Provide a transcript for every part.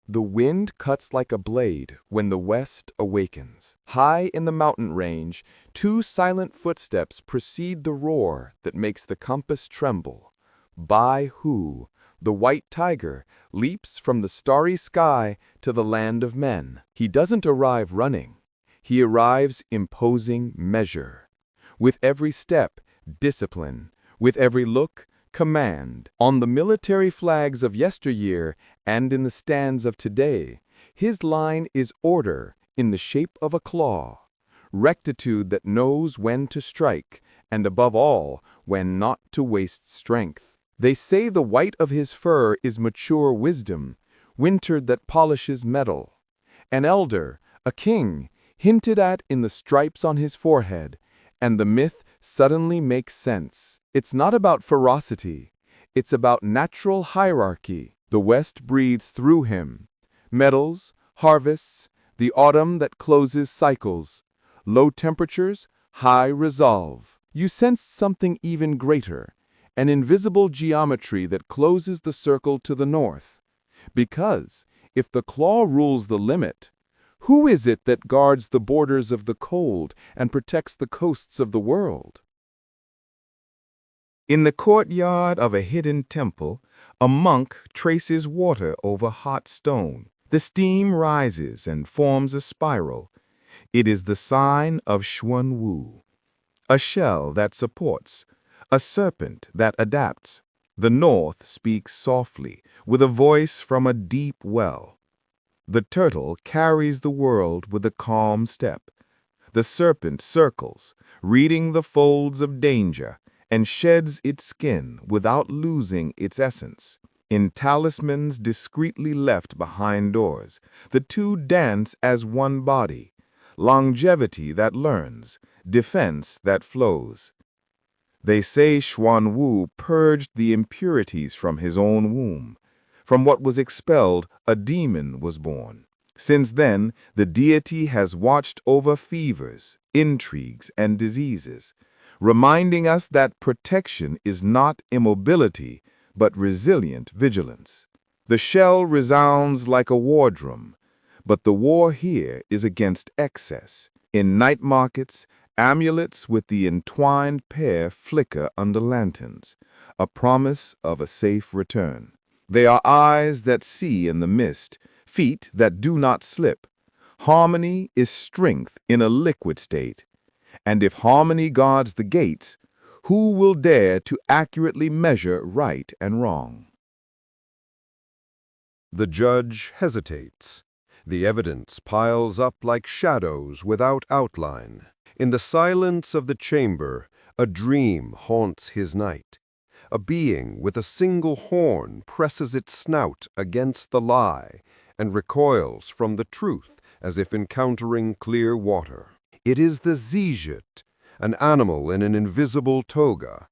The wind cuts like a blade when the west awakens. High in the mountain range, two silent footsteps precede the roar that makes the compass tremble. Baihu, the white tiger, leaps from the starry sky to the land of men. He doesn't arrive running. He arrives imposing measure. With every step, discipline. With every look, command. On the military flags of yesteryear and in the stands of today, his line is order in the shape of a claw, rectitude that knows when to strike, and above all, when not to waste strength. They say the white of his fur is mature wisdom, wintered that polishes metal. An elder, a king, hinted at in the stripes on his forehead, and the myth suddenly makes sense. It's not about ferocity. It's about natural hierarchy. The West breathes through him. Metals, harvests, the autumn that closes cycles. Low temperatures, high resolve. You sensed something even greater, an invisible geometry that closes the circle to the north. Because, if the claw rules the limit, who is it that guards the borders of the cold and protects the coasts of the world? In the courtyard of a hidden temple, a monk traces water over hot stone. The steam rises and forms a spiral. It is the sign of Xuanwu, a shell that supports, a serpent that adapts. The north speaks softly, with a voice from a deep well. The turtle carries the world with a calm step. The serpent circles, reading the folds of danger, and sheds its skin without losing its essence. In talismans discreetly left behind doors, the two dance as one body, longevity that learns, defense that flows. They say Xuanwu purged the impurities from his own womb. From what was expelled, a demon was born. Since then, the deity has watched over fevers, intrigues, and diseases, reminding us that protection is not immobility, but resilient vigilance. The shell resounds like a war drum, but the war here is against excess. In night markets, amulets with the entwined pair flicker under lanterns, a promise of a safe return. They are eyes that see in the mist, feet that do not slip. Harmony is strength in a liquid state. And if harmony guards the gates, who will dare to accurately measure right and wrong? The judge hesitates. The evidence piles up like shadows without outline. In the silence of the chamber, a dream haunts his night. A being with a single horn presses its snout against the lie and recoils from the truth as if encountering clear water. It is the Xiezhi, an animal in an invisible toga.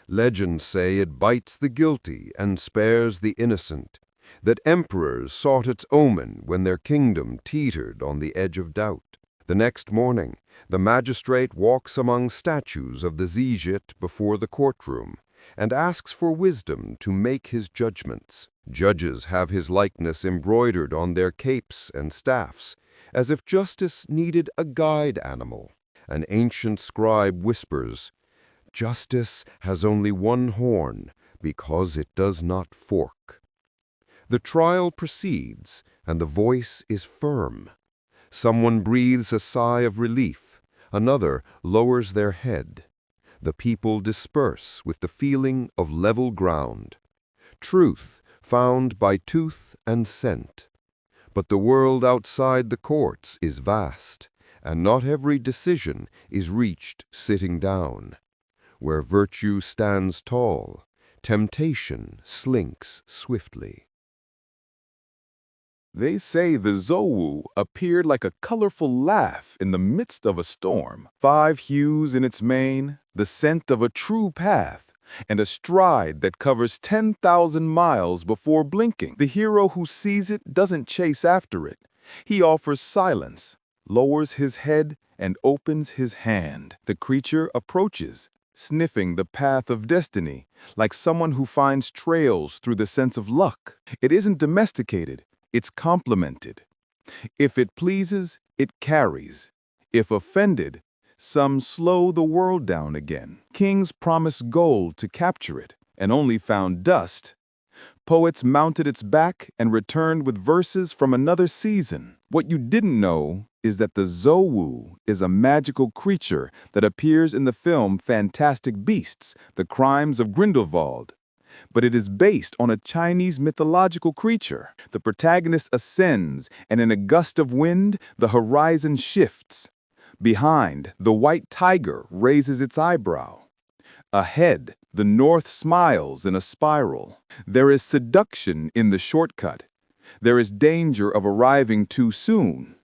Legends say it bites the guilty and spares the innocent, that emperors sought its omen when their kingdom teetered on the edge of doubt. The next morning, the magistrate walks among statues of the Xiezhi before the courtroom, and asks for wisdom to make his judgments. Judges have his likeness embroidered on their capes and staffs, as if justice needed a guide animal. An ancient scribe whispers, "Justice has only one horn because it does not fork." The trial proceeds, and the voice is firm. Someone breathes a sigh of relief, another lowers their head. The people disperse with the feeling of level ground. Truth found by tooth and scent. But the world outside the courts is vast, and not every decision is reached sitting down. Where virtue stands tall, temptation slinks swiftly. They say the Zouwu appeared like a colorful laugh in the midst of a storm. 5 hues in its mane, the scent of a true path, and a stride that covers 10,000 miles before blinking. The hero who sees it doesn't chase after it. He offers silence, lowers his head, and opens his hand. The creature approaches, sniffing the path of destiny, like someone who finds trails through the sense of luck. It isn't domesticated. it's complemented. If it pleases, it carries. If offended, some slow the world down again. Kings promised gold to capture it, and only found dust. Poets mounted its back and returned with verses from another season. What you didn't know is that the Zouwu is a magical creature that appears in the film Fantastic Beasts: The Crimes of Grindelwald. But it is based on a Chinese mythological creature. The protagonist ascends, and in a gust of wind, the horizon shifts. Behind, the white tiger raises its eyebrow. Ahead, the north smiles in a spiral. There is seduction in the shortcut. There is danger of arriving too soon.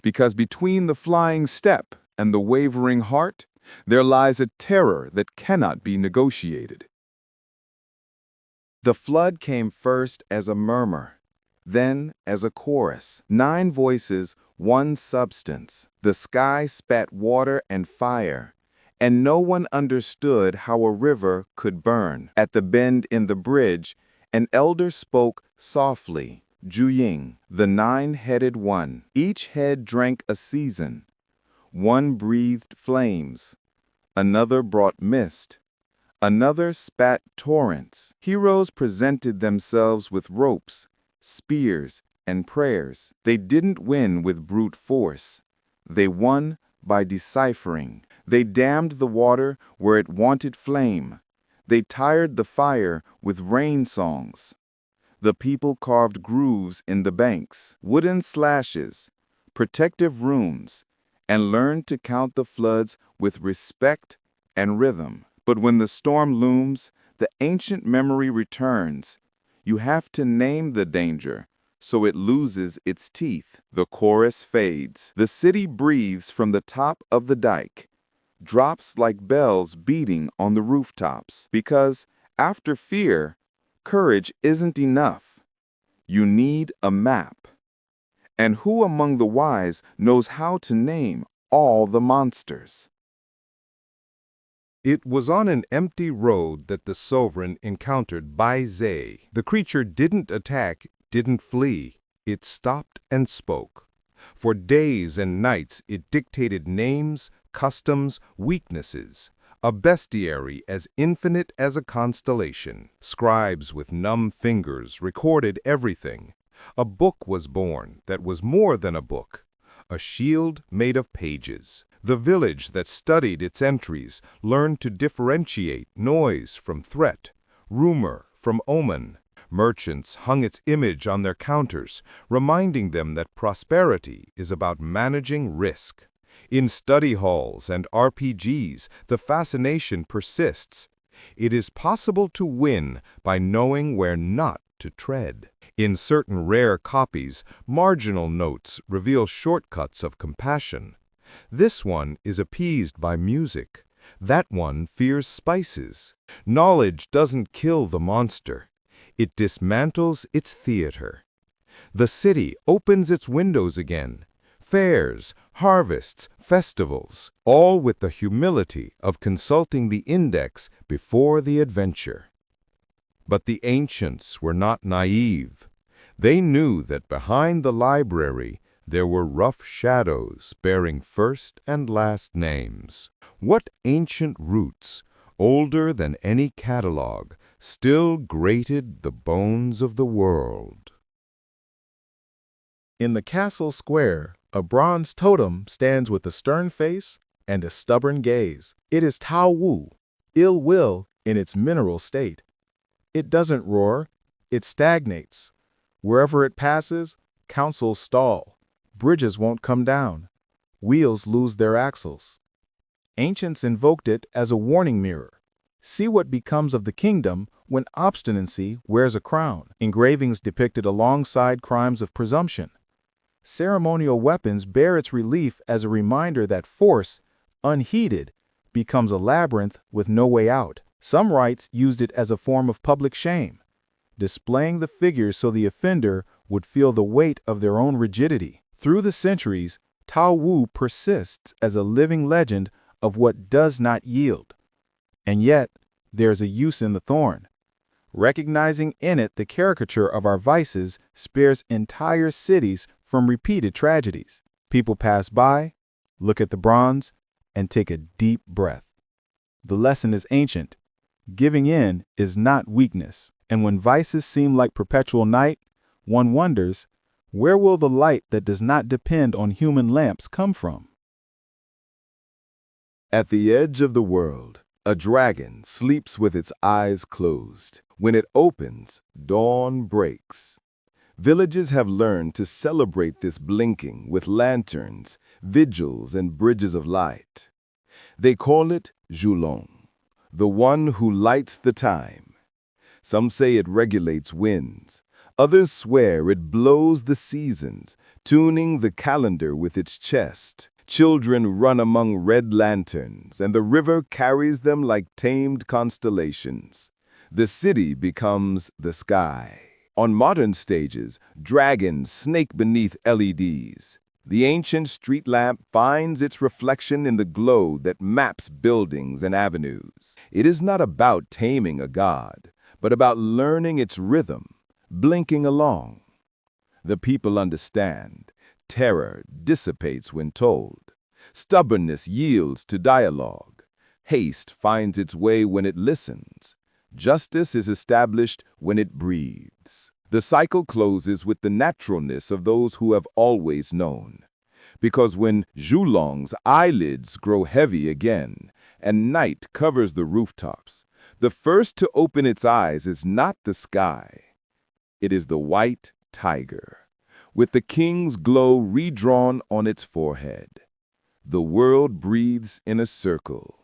Because between the flying step and the wavering heart, there lies a terror that cannot be negotiated. The flood came first as a murmur, then as a chorus. 9 voices, one substance. The sky spat water and fire, and no one understood how a river could burn. At the bend in the bridge, an elder spoke softly. Jiuying, the 9-headed one. Each head drank a season. One breathed flames. Another brought mist. Another spat torrents. Heroes presented themselves with ropes, spears, and prayers. They didn't win with brute force. They won by deciphering. They dammed the water where it wanted flame. They tired the fire with rain songs. The people carved grooves in the banks, wooden slashes, protective runes, and learned to count the floods with respect and rhythm. But when the storm looms, the ancient memory returns. You have to name the danger, so it loses its teeth. The chorus fades. The city breathes from the top of the dike, drops like bells beating on the rooftops. Because after fear, courage isn't enough. You need a map. And who among the wise knows how to name all the monsters? It was on an empty road that the sovereign encountered Baize. The creature didn't attack, didn't flee. It stopped and spoke. For days and nights it dictated names, customs, weaknesses. A bestiary as infinite as a constellation. Scribes with numb fingers recorded everything. A book was born that was more than a book. A shield made of pages. The village that studied its entries learned to differentiate noise from threat, rumor from omen. Merchants hung its image on their counters, reminding them that prosperity is about managing risk. In study halls and RPGs, the fascination persists. It is possible to win by knowing where not to tread. In certain rare copies, marginal notes reveal shortcuts of compassion. This one is appeased by music. That one fears spices. Knowledge doesn't kill the monster. It dismantles its theater. The city opens its windows again. Fairs, harvests, festivals, all with the humility of consulting the index before the adventure. But the ancients were not naive. They knew that behind the library there were rough shadows bearing first and last names. What ancient roots, older than any catalog, still grated the bones of the world? In the castle square, a bronze totem stands with a stern face and a stubborn gaze. It is Taowu, ill will in its mineral state. It doesn't roar, it stagnates. Wherever it passes, councils stall. Bridges won't come down. Wheels lose their axles. Ancients invoked it as a warning mirror. See what becomes of the kingdom when obstinacy wears a crown. Engravings depicted alongside crimes of presumption. Ceremonial weapons bear its relief as a reminder that force, unheeded, becomes a labyrinth with no way out. Some rites used it as a form of public shame, displaying the figures so the offender would feel the weight of their own rigidity. Through the centuries, Taowu persists as a living legend of what does not yield. And yet, there is a use in the thorn. Recognizing in it the caricature of our vices spares entire cities from repeated tragedies. People pass by, look at the bronze, and take a deep breath. The lesson is ancient. Giving in is not weakness, and when vices seem like perpetual night, one wonders, where will the light that does not depend on human lamps come from? At the edge of the world, a dragon sleeps with its eyes closed. When it opens, dawn breaks. Villages have learned to celebrate this blinking with lanterns, vigils, and bridges of light. They call it Zhulong, the one who lights the time. Some say it regulates winds. Others swear it blows the seasons, tuning the calendar with its chest. Children run among red lanterns, and the river carries them like tamed constellations. The city becomes the sky. On modern stages, dragons snake beneath LEDs. The ancient street lamp finds its reflection in the glow that maps buildings and avenues. It is not about taming a god, but about learning its rhythm, blinking along. The people understand. Terror dissipates when told. Stubbornness yields to dialogue. Haste finds its way when it listens. Justice is established when it breathes. The cycle closes with the naturalness of those who have always known. Because when Zhulong's eyelids grow heavy again, and night covers the rooftops, the first to open its eyes is not the sky. It is the White Tiger, with the king's glow redrawn on its forehead. The world breathes in a circle.